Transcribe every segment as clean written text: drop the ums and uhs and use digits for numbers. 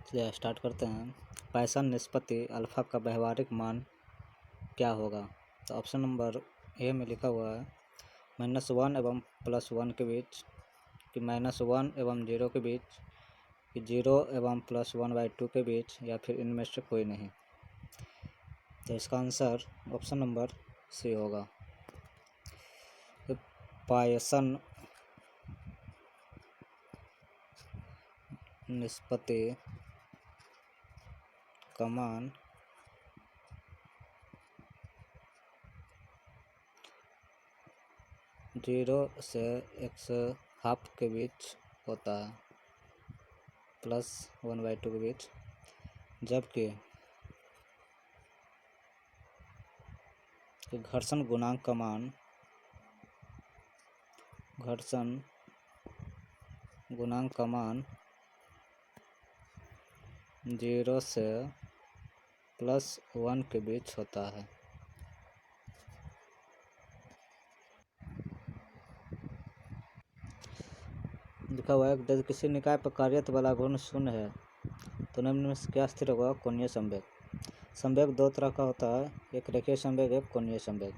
चलिए स्टार्ट करते हैं। पाइथन निष्पत्ति अल्फ़ा का व्यवहारिक मान क्या होगा? तो ऑप्शन नंबर ए में लिखा हुआ है -1 एवं +1 के बीच, कि -1 एवं 0 के बीच, कि 0 एवं +1/2 के बीच, या फिर इनमें से कोई नहीं। तो इसका आंसर ऑप्शन नंबर सी होगा। तो पाइथन निष्पत्ति का मान जीरो से x½ के बीच होता है, +1/2 के बीच, जबकि घर्षण गुणांक का मान 0 से +1 के बीच होता है। लिखा हुआ है यदि किसी निकाय पर कार्यत्व वाला घूर्ण शून्य है तो निम्न में से क्या स्थिर होगा? कोणीय संवेग। संवेग दो तरह का होता है, एक रेखीय संवेग, एक कोणीय संवेग।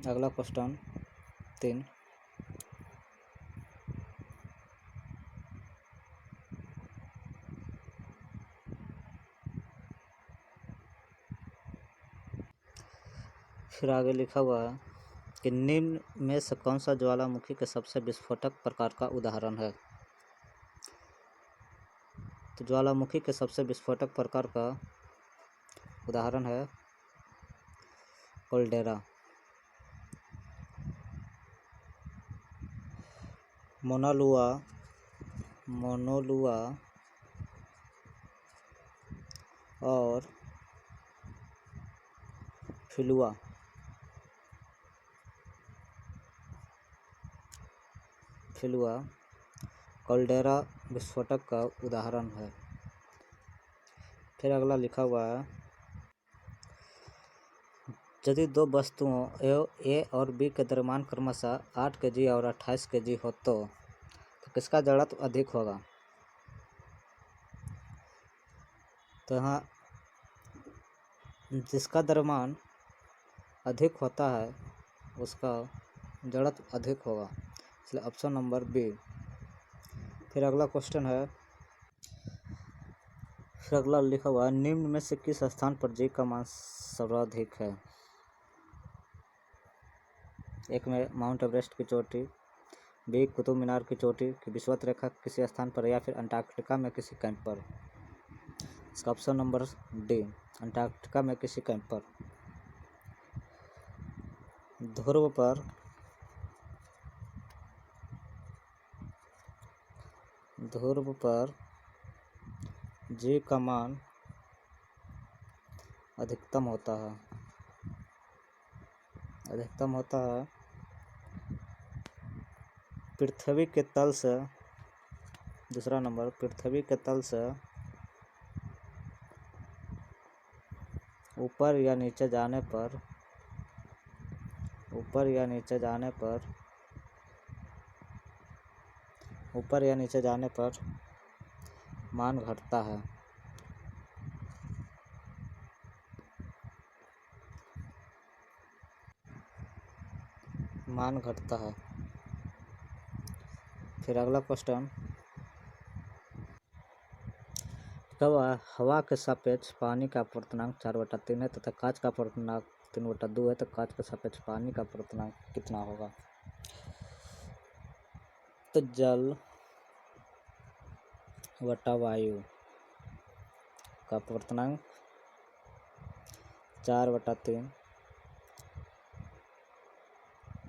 अगला क्वेश्चन 3। फिर आगे लिखा हुआ है कि निम्न में से कौन सा ज्वालामुखी के सबसे विस्फोटक प्रकार का उदाहरण है? तो ज्वालामुखी के सबसे विस्फोटक प्रकार का उदाहरण है कैल्डेरा, मोनालुआ और फिलुआ। कैल्डेरा विस्फोटक का उदाहरण है। फिर अगला लिखा हुआ है यदि दो वस्तुओं ए और बी के द्रव्यमान क्रमशः 8 kg और 28 kg हो तो किसका जड़त्व अधिक होगा? तो यहाँ जिसका द्रव्यमान अधिक होता है उसका जड़त्व अधिक होगा, इसलिए ऑप्शन नंबर बी। फिर अगला क्वेश्चन है, फिर अगला लिखा हुआ है निम्न में से किस स्थान पर जी का मान सर्वाधिक है? एक में माउंट एवरेस्ट की चोटी, बी कुतुब मीनार की चोटी, की विषुवत रेखा किसी स्थान पर, या फिर अंटार्कटिका में किसी कैंप पर। इसका ऑप्शन नंबर डी, अंटार्कटिका में किसी कैंप पर। ध्रुव पर जी का मान अधिकतम होता है पृथ्वी के तल से। दूसरा नंबर, पृथ्वी के तल से ऊपर या नीचे जाने पर मान घटता है। फिर अगला क्वेश्चन, कब हवा के सापेक्ष पानी का अपवर्तनांक 4/3 है तथा कांच का अपवर्तनांक 3/2 है, तो कांच के सापेक्ष पानी का अपवर्तनांक कितना होगा? तो जल बटा वायु का अपवर्तनांक 4/3,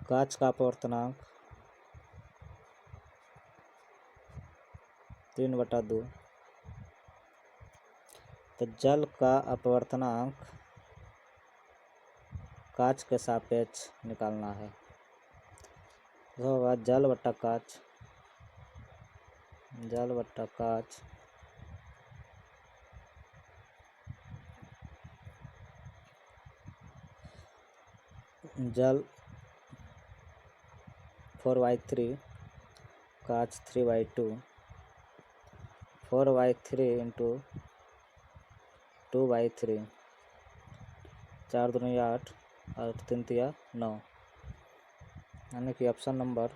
कांच का अपवर्तनांक 3/2। तो जल का अपवर्तनांक कांच के सापेक्ष निकालना है, तो होगा जल बटा कांच जल 4/3, कांच 3/2, 4/3 इंटू 2/3, 4 दूनी 8, 8 3 तिया 9, यानी कि ऑप्शन नंबर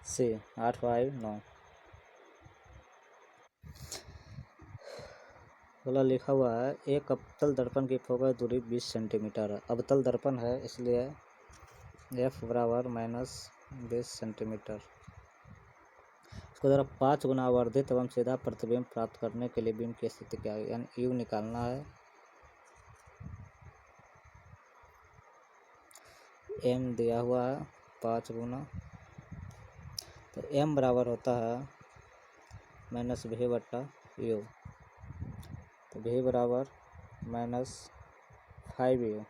सी 8/9। बोला लिखा हुआ है एक अवतल दर्पण की फोकस दूरी 20 सेंटीमीटर है। अवतल दर्पण है इसलिए f बराबर -20 सेंटीमीटर। इसको जरा 5 गुना आवर्धित एवं सीधा प्रतिबिंब प्राप्त करने के लिए बीम की स्थिति क्या है, यानी यू निकालना है। m दिया हुआ है 5 गुना, तो m बराबर होता है -v/u, तो v बराबर -5u।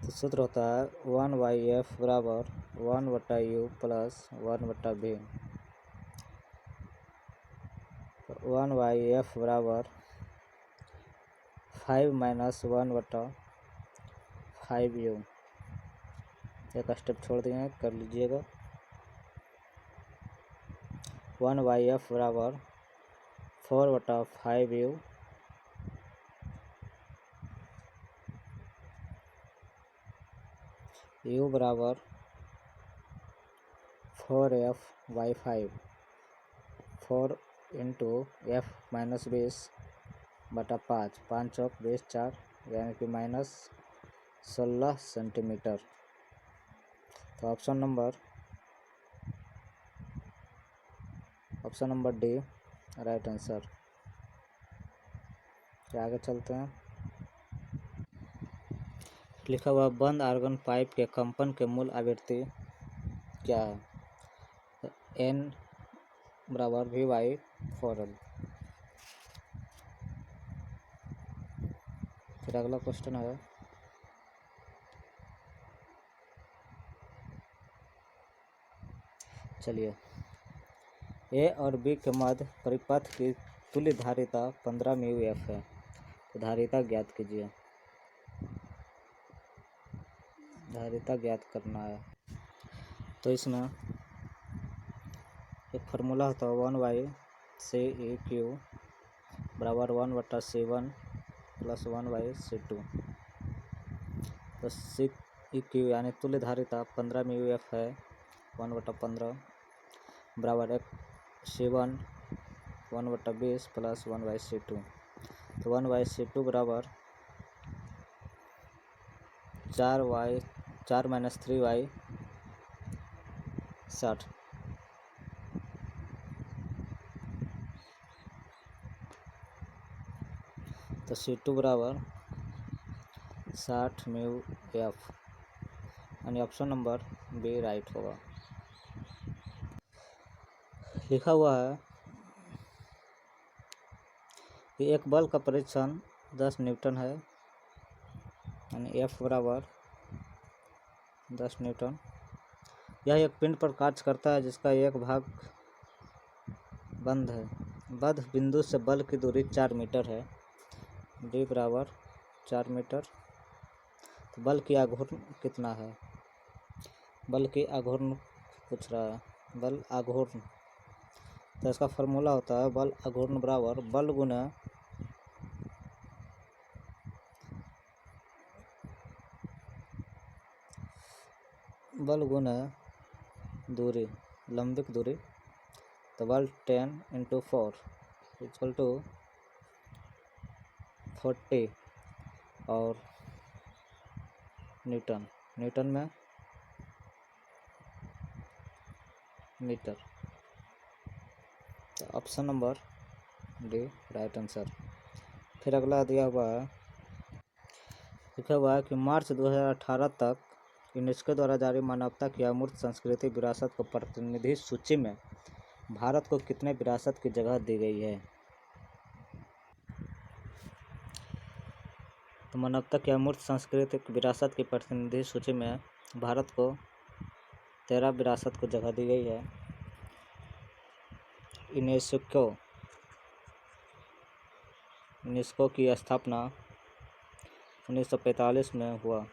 तो सूत्र होता है 1/f बराबर 1/u प्लस 1/v। 1/f बराबर 5 - 1/5u। एक स्टेप छोड़ दिए हैं, कर लीजिएगा। 1/f बराबर 4/5u u बराबर 4f/5, 4 इंटू f -20/5, 5 चौक 20 4, यानी कि -16 सेंटीमीटर। तो option number D right answer. आगे चलते हैं। लिखा हुआ बंद आर्गन पाइप के कंपन के मूल आवृत्ति क्या है, n बराबर v/4l। फिर अगला क्वेश्चन है चलिए ए और बी के मध्य परिपथ की तुल्य धारिता 15 μF है, तो धारिता ज्ञात कीजिए। धारिता ज्ञात करना है, तो इसमें एक फार्मूला होता है 1/CEQ बराबर 1/C1 प्लस 1/C2। तो CEQ यानी तुल्य धारिता 15 μF है, 1/15 बराबर C1 1/20 प्लस 1/C2। तो 1/C2 बराबर 4 - 3/60। तो C2 बराबर 60 μF, यानी ऑप्शन नंबर बी राइट होगा। लिखा हुआ है कि एक बल का परीक्षण 10 न्यूटन है, यानी F बराबर 10 न्यूटन। यह एक पिंड पर कार्य करता है जिसका एक भाग बंद है। बंध बिंदु से बल की दूरी 4 मीटर है, d बराबर 4 मीटर। तो बल की आघूर्ण कितना है, बल की आघूर्ण पूछ रहा है, बल आघूर्ण। तो इसका फार्मूला होता है बल आघूर्ण बराबर बल गुना दूरी, लंबिक दूरी। तो बल 10 × 4 = 40 और न्यूटन में मीटर। तो option number D right answer. फिर अगला दिया हुआ है, लिखा हुआ है कि मार्च 2018 तक यूनेस्को द्वारा जारी मानवता की अमूर्त सांस्कृतिक विरासत को प्रतिनिधि सूची में भारत को कितने विरासत की जगह दी गई है। तो मानवता की अमूर्त सांस्कृतिक विरासत की प्रतिनिधि सूची में भारत को 13 विरासत को जगह दी गई है। यूनेस्को की स्थापना 1945 में हुआ।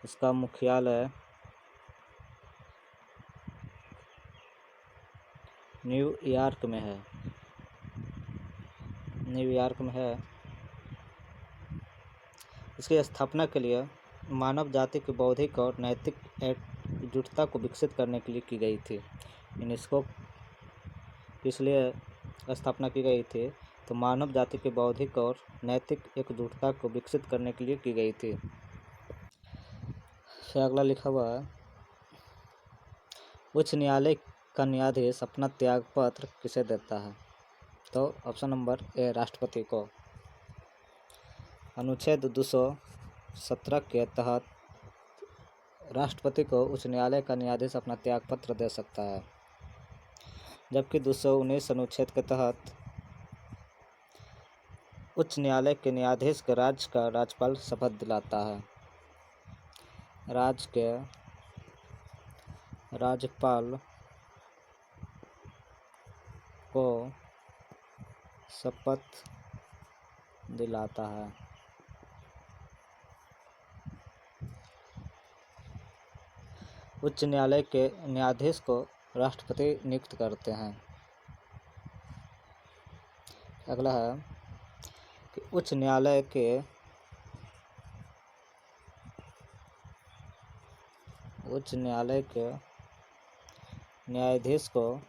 इसका मुख्यालय न्यूयॉर्क में है। न्यूयॉर्क में है। इसकी स्थापना के लिए मानव जाति की बौद्धिक और नैतिक एकजुटता को विकसित करने के लिए की गई थी। यूनेस्को इसलिए स्थापना की गई थी तो मानव जाति की बौद्धिक और नैतिक एकजुटता को विकसित करने के लिए की गई थी। फिर अगला लिखा हुआ है, उच्च न्यायालय का न्यायाधीश अपना त्यागपत्र किसे देता है? तो ऑप्शन नंबर ए, राष्ट्रपति को। अनुच्छेद 217 के तहत राष्ट्रपति को उच्च न्यायालय का न्यायाधीश अपना त्यागपत्र दे सकता है, जबकि 219 अनुच्छेद के तहत उच्च न्यायालय के न्यायाधीश के राज्य का राज्यपाल शपथ दिलाता है। राज्य के राज्यपाल को शपथ दिलाता है। उच्च न्यायालय के न्यायाधीश को राष्ट्रपति नियुक्त करते हैं। अगला है कि उच्च न्यायालय के न्यायाधीश को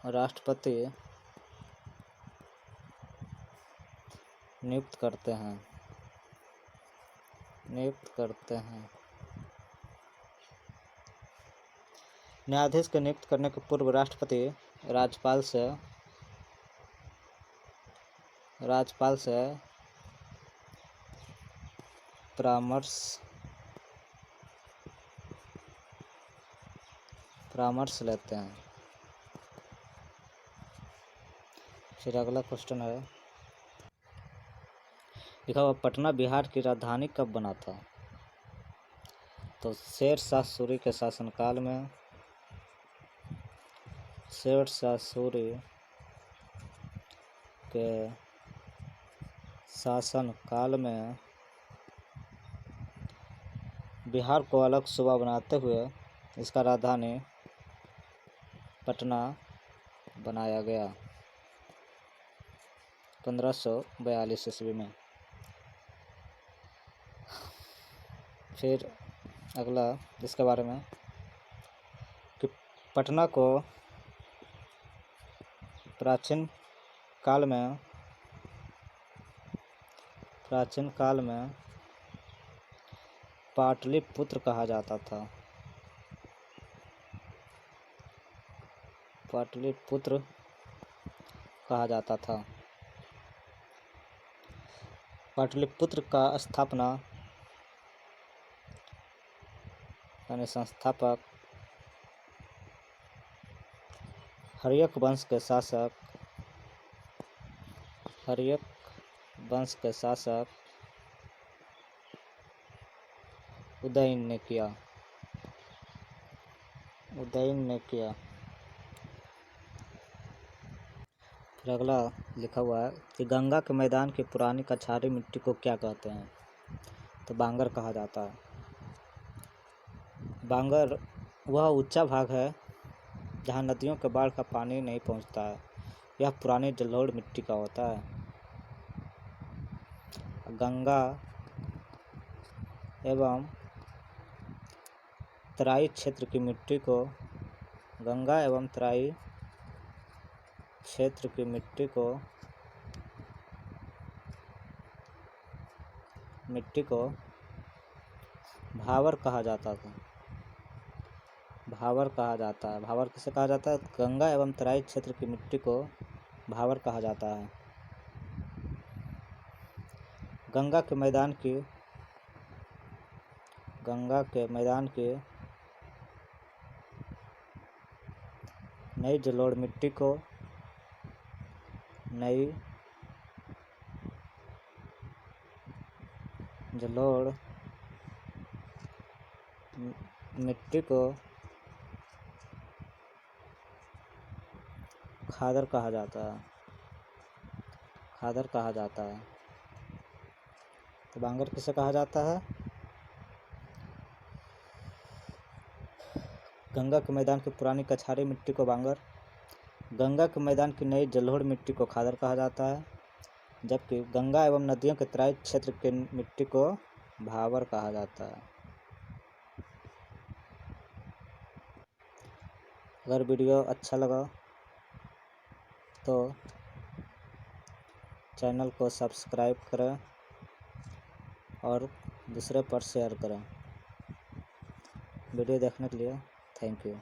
राष्ट्रपति नियुक्त करते हैं। न्यायाधीश के नियुक्त करने के पूर्व राष्ट्रपति राज्यपाल से परामर्श लेते हैं। फिर अगला क्वेश्चन है, लिखा हुआ, पटना बिहार की राजधानी कब बना था? तो शेर शाह सूरी के शासनकाल में। शेर शाह सूरी के शासनकाल में बिहार को अलग सूबा बनाते हुए इसका राजधानी पटना बनाया गया 1542 ईस्वी में। फिर अगला इसके बारे में कि पटना को प्राचीन काल में पाटलिपुत्र कहा जाता था। पाटलिपुत्र का स्थापना यानी संस्थापक हर्यक वंश के शासक उदयन ने किया। फिर अगला लिखा हुआ है कि गंगा के मैदान की पुरानी कछारी मिट्टी को क्या कहते हैं? तो बांगर कहा जाता है। बांगर वह ऊंचा भाग है जहां नदियों के बाढ़ का पानी नहीं पहुंचता है। यह पुरानी जलोढ़ मिट्टी का होता है। गंगा एवं तराई क्षेत्र की मिट्टी को भावर कहा जाता था। भावर किसे कहा जाता है? गंगा एवं तराई क्षेत्र की मिट्टी को भावर कहा जाता है। गंगा के मैदान की नई जलोढ़ मिट्टी को खादर कहा जाता है। तो बांगर किसे कहा जाता है? गंगा के मैदान की पुरानी कछारी मिट्टी को बांगर, गंगा के मैदान की नई जलोढ़ मिट्टी को खादर कहा जाता है, जबकि गंगा एवं नदियों के तराई क्षेत्र की मिट्टी को भावर कहा जाता है। अगर वीडियो अच्छा लगा तो चैनल को सब्सक्राइब करें और दूसरे पर शेयर करें। वीडियो देखने के लिए थैंक यू।